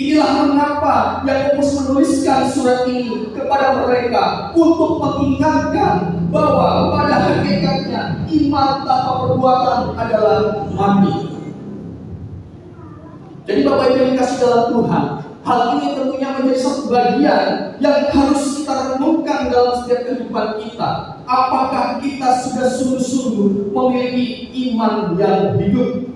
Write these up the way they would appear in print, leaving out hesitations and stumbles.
Inilah mengapa Yakobus menuliskan surat ini kepada mereka untuk mengingatkan bahwa pada hakikatnya iman tanpa perbuatan adalah mati. Jadi Bapak Ibu yang dikasih dalam Tuhan, hal ini tentunya menjadi satu bagian yang harus kita renungkan dalam setiap kehidupan kita. Apakah kita sudah sungguh-sungguh memiliki iman yang hidup?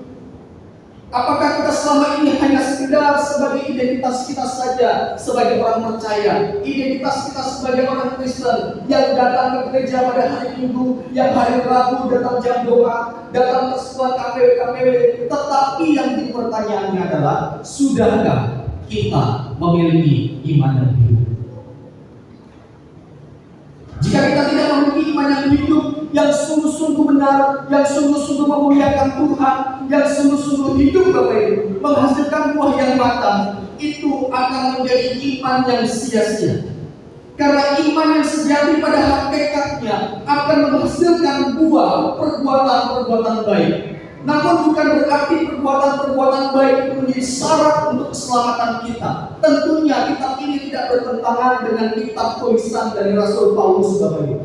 Apakah kita selama ini hanya sekedar sebagai identitas kita saja sebagai orang percaya, identitas kita sebagai orang Kristen yang datang ke gereja pada hari Minggu, yang hari Rabu datang jam doa, datang persekutuan KPW, tetapi yang dipertanyaannya adalah, sudahkah kita memiliki iman yang hidup? Jika kita tidak memiliki iman yang hidup, yang sungguh-sungguh benar, yang sungguh-sungguh memuliakan Tuhan, yang sungguh-sungguh hidup Bapak Ibu, menghasilkan buah yang matang, itu akan menjadi iman yang sia-sia. Karena iman yang sejati pada hakikatnya akan menghasilkan buah perbuatan-perbuatan baik. Namun bukan berarti perbuatan-perbuatan baik itu menjadi syarat untuk keselamatan kita. Tentunya kitab ini tidak bertentangan dengan kitab tulisan dari Rasul Paulus, Bapak Ibu.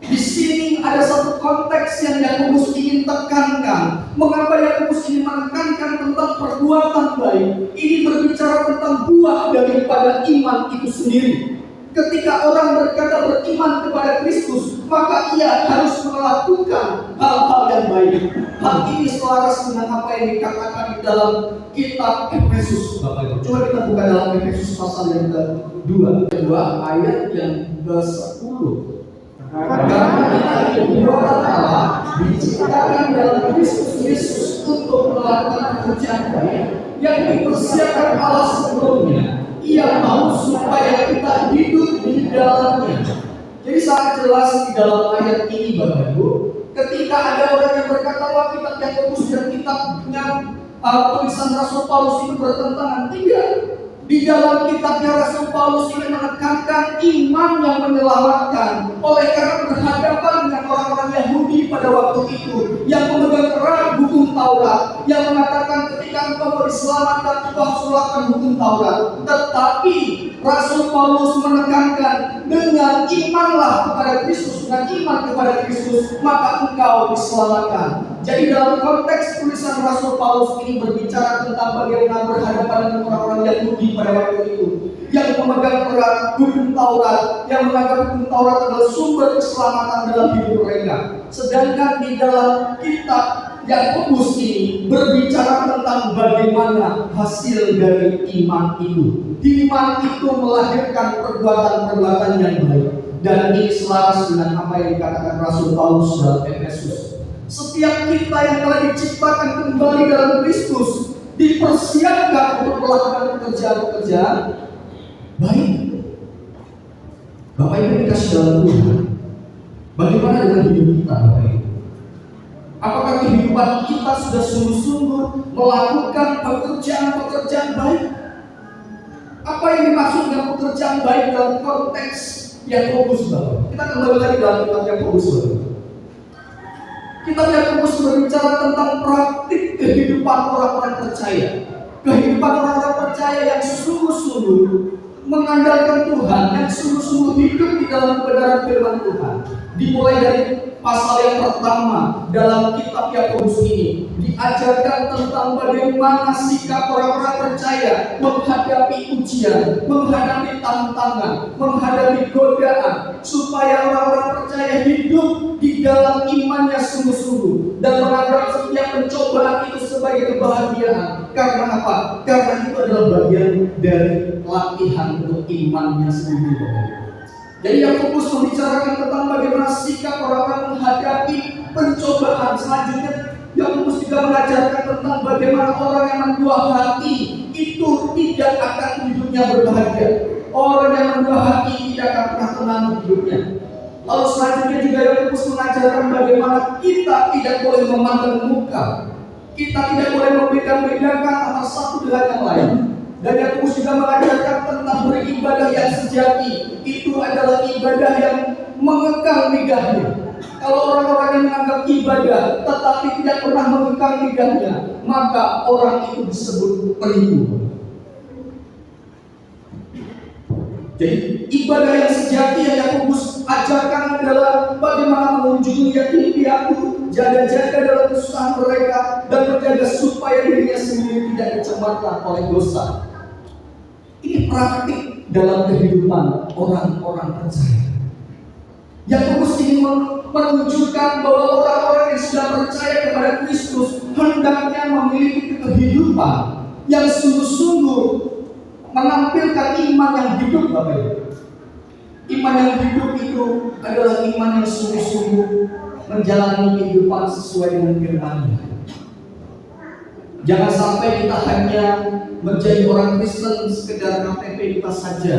Di sini ada satu konteks yang Yakobus ingin tekankan. Mengapa Yakobus ingin menekankan tentang perbuatan baik? Ini berbicara tentang buah daripada iman itu sendiri. Ketika orang berkata beriman kepada Kristus, maka ia harus melakukan hal-hal yang baik. Hal ini selaras dengan apa yang dikatakan di dalam kitab Efesus, Bapak Ibu. Coba kita buka dalam Efesus pasal yang kedua, ayat yang ke-10. Karena kita dibuat Allah, diciptakan dalam Kristus Yesus untuk melakukan pekerjaan baik yang dipersiapkan Allah sebelumnya. Ia mau supaya kita hidup di dalamnya. Jadi sangat jelas di dalam ayat ini, Bapak Ibu, ketika ada orang yang berkata bahwa kitab Yakobus dan kitab dengan tulisan Rasul Paulus itu bertentangan, tidak. Di dalam kitabnya Rasul Paulus ini menekankan iman yang menyelamatkan. Oleh karena berhadapan dengan orang-orang Yahudi pada waktu itu yang memegang erat hukum Taurat, yang mengatakan ketika engkau mau diselamatkan, engkau harus melakukan hukum Taurat. Tetapi Rasul Paulus menekankan, dengan imanlah kepada Kristus, dengan iman kepada Kristus, maka engkau diselamatkan. Jadi dalam konteks tulisan Rasul Paulus ini berbicara tentang bagaimana berhadapan dengan orang-orang Yahudi pada waktu itu yang memegang erat hukum Taurat, yang menganggap hukum Taurat adalah sumber keselamatan dalam hidup mereka. Sedangkan di dalam kitab Yakobus ini berbicara tentang bagaimana hasil dari iman itu. Iman itu melahirkan perbuatan-perbuatan yang baik, dan ini selaras dengan apa yang dikatakan Rasul Paulus dalam Efesus. Setiap kita yang telah diciptakan kembali dalam Kristus dipersiapkan untuk melakukan pekerjaan-pekerjaan baik. Bapak Ibu dikasih dalam Tuhan, bagaimana dengan hidup kita, Bapak Ibu? Apakah kehidupan kita sudah sungguh-sungguh melakukan pekerjaan-pekerjaan baik? Apa yang dimaksud dengan pekerjaan baik dalam konteks Yakobus, Bapak? Kita kembali lagi dalam kitab Yakobus, Bapak. Kitab Yakobus berbicara tentang praktik kehidupan orang-orang percaya. Kehidupan orang-orang percaya yang sungguh-sungguh mengandalkan Tuhan, yang sungguh-sungguh hidup di dalam kebenaran firman Tuhan. Dimulai dari pasal yang pertama dalam kitab Yakobus ini, diajarkan tentang bagaimana sikap orang-orang percaya menghadapi ujian, menghadapi tantangan, menghadapi godaan, supaya orang-orang percaya hidup di dalam imannya sungguh-sungguh dan menganggap setiap pencobaan itu sebagai kebahagiaan. Karena apa? Karena itu adalah bagian dari latihan untuk imannya sendiri. Jadi Yakobus membicarakan tentang bagaimana sikap orang-orang menghadapi pencobaan. Selanjutnya Yakobus juga mengajarkan tentang bagaimana orang yang membuah hati itu tidak akan hidupnya berbahagia. Orang yang membuah hati tidak akan pernah tenang hidupnya. Lalu selanjutnya juga Yakobus mengajarkan bagaimana kita tidak boleh memandang muka. Kita tidak boleh membeda-bedakan antara satu dengan yang lain. Dan Yakobus juga mengajarkan tentang beribadah yang sejati. Itu adalah ibadah yang mengekang lidahnya. Kalau orang-orang yang menganggap ibadah tetapi tidak pernah mengekang lidahnya, maka orang itu disebut penipu. Jadi ibadah yang sejati yang Yakobus ajarkan adalah bagaimana mengunjungi yatim piatu, jaga-jaga dalam kesusahan mereka, dan menjaga supaya dirinya sendiri tidak dicemarkan oleh dosa. Ini praktik dalam kehidupan orang-orang percaya. Yakobus ingin menunjukkan bahwa orang-orang yang sudah percaya kepada Kristus hendaknya memiliki kehidupan yang sungguh-sungguh menampilkan iman yang hidup, Bapak Ibu. Iman yang hidup itu adalah iman yang sungguh-sungguh menjalani kehidupan sesuai dengan firman-Nya. Jangan sampai kita hanya menjadi orang Kristen sekedar KTP kita saja,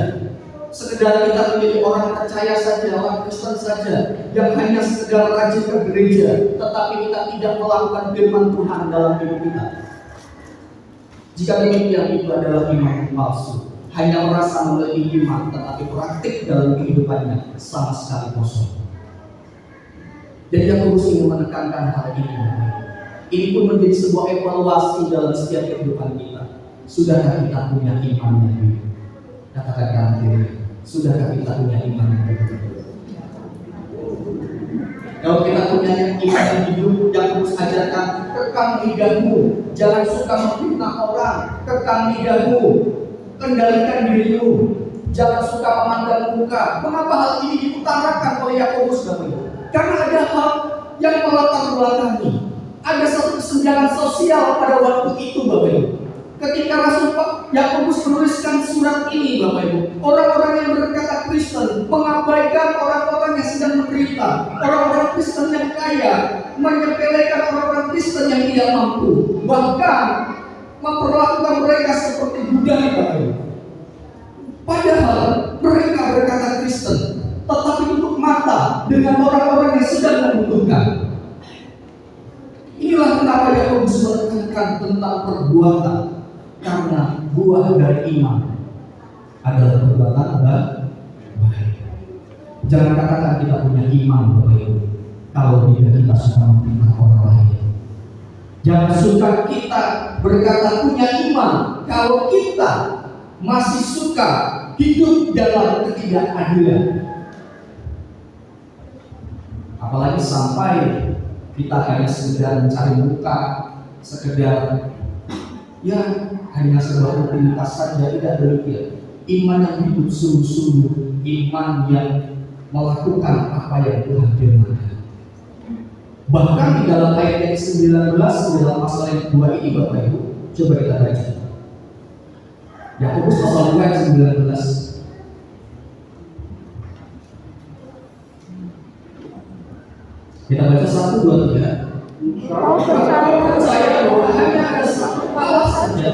sekedar kita menjadi orang percaya saja, orang Kristen saja, yang hanya sekedar rajin ke gereja, tetapi kita tidak melakukan firman Tuhan dalam hidup kita. Jika demikian, itu adalah iman palsu. Hanya merasa memiliki iman, tetapi praktik dalam kehidupannya sama sekali kosong. Jadi Yakobus ingin menekankan hal ini. Ini pun menjadi sebuah evaluasi dalam setiap kehidupan kita. Sudahkah kita punya iman yang hidup? Katakan kanan kiri. Sudahkah kita punya iman yang hidup? Kalau kita punya iman yang hidup, Yakobus ajarkan, kekang lidahmu, jangan suka memfitnah orang, kekang lidahmu, kendalikan dirimu, jangan suka memandang muka. Mengapa hal ini diutarakan oleh Yakobus? Karena ada hal yang melatar belakangi. Ada satu kesenjangan sosial pada waktu itu, Bapak Ibu. Ketika Rasul Yakobus menuliskan surat ini, Bapak Ibu, orang-orang yang berkata Kristen mengabaikan orang-orang yang sedang menderita, orang-orang Kristen yang kaya, menyepelekan orang-orang Kristen yang tidak mampu, bahkan memperlakukan mereka seperti budaya, Bapak Ibu. Padahal mereka berkata Kristen, tetapi tutup mata dengan orang-orang yang sedang membutuhkan. Inilah kenapa Yakobus menekankan tentang perbuatan. Karena buah dari iman adalah perbuatan baik. Jangan katakan kita punya iman, Bapak Ibu, kalau tidak kita suka memfitnah orang lain. Jangan suka kita berkata punya iman kalau kita masih suka hidup dalam ketidakadilan. Apalagi sampai kita hanya sekedar mencari muka, sekedar hanya sebuah rutinitas saja, tidak demikian. Iman yang hidup sungguh-sungguh, iman yang melakukan apa yang Tuhan firmankan. Bahkan di dalam ayat yang 19 dalam pasal yang kedua ini, Bapak Ibu, coba kita baca. Yakobus pasal 2 ayat 19. Kita baca 1, 2, 3. Kau percaya bahwa hanya ada satu Allah saja,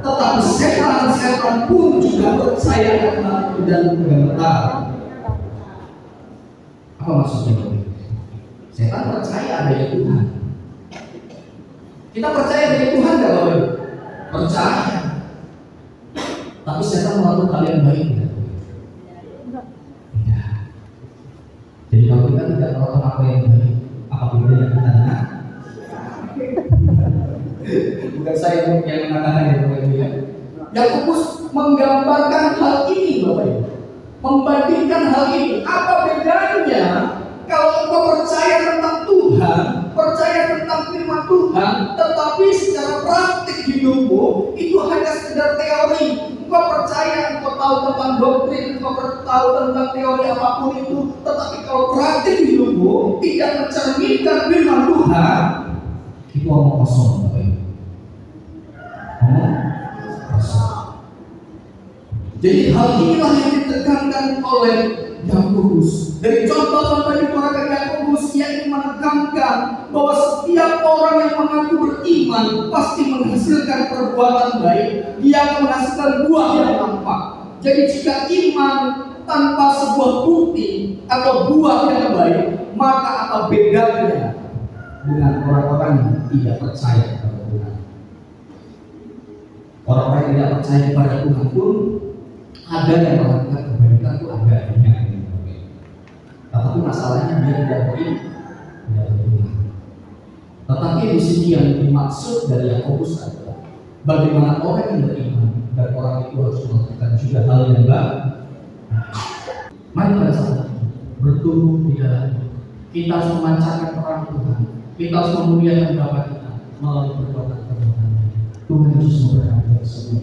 tetapi setan pun juga percaya karena itu dan bergetar. Apa maksudnya? Setan percaya adanya Tuhan. Kita percaya adanya Tuhan nggak, Bapak Ibu? Percaya. Tapi setan melakukan hal yang baik nggak? Tidak. Jadi kalau kita tidak melakukan apa yang baik, apa bedanya kita dengan? Bukan saya yang mengatakan ya, Bapak Ibu ya. Yakobus menggambarkan hal ini, Bapak Ibu. Membandingkan hal ini. Apa bedanya kalau engkau percaya tentang Tuhan, percaya tentang firman Tuhan, tetapi secara praktik hidupmu itu hanya sekedar teori. Engkau percaya, engkau tahu tentang doktrin, engkau tahu tentang teori apapun itu, tetapi kalau praktik hidupmu tidak mencerminkan firman Tuhan, itu omong kosong, Bapak Ibu. Omong kosong. Jadi hal inilah yang ditekankan oleh Yakobus. Dari contoh-contoh di paragraf Yakobus, ia ingin menekankan bahwa setiap orang yang mengaku beriman pasti menghasilkan perbuatan baik. Dia akan menghasilkan buah yang tampak. Jadi jika iman tanpa sebuah bukti atau buah yang baik, maka apa bedanya dengan orang-orang yang tidak percaya kepada Tuhan? Orang-orang yang tidak percaya kepada Tuhan pun ada yang melakukan kebaikan, itu ada yang. Tetapi masalahnya dia tidak beriman. Tetapi di sini yang dimaksud dari Yakobus adalah bagaimana orang yang beriman dan orang itu harus melakukan juga hal yang baik. bertumbuh di dalamnya. Kita harus memancarkan terang Tuhan. Kita harus memuliakan Bapa kita melalui perbuatan-perbuatan. Tuhan Yesus memberkati semua.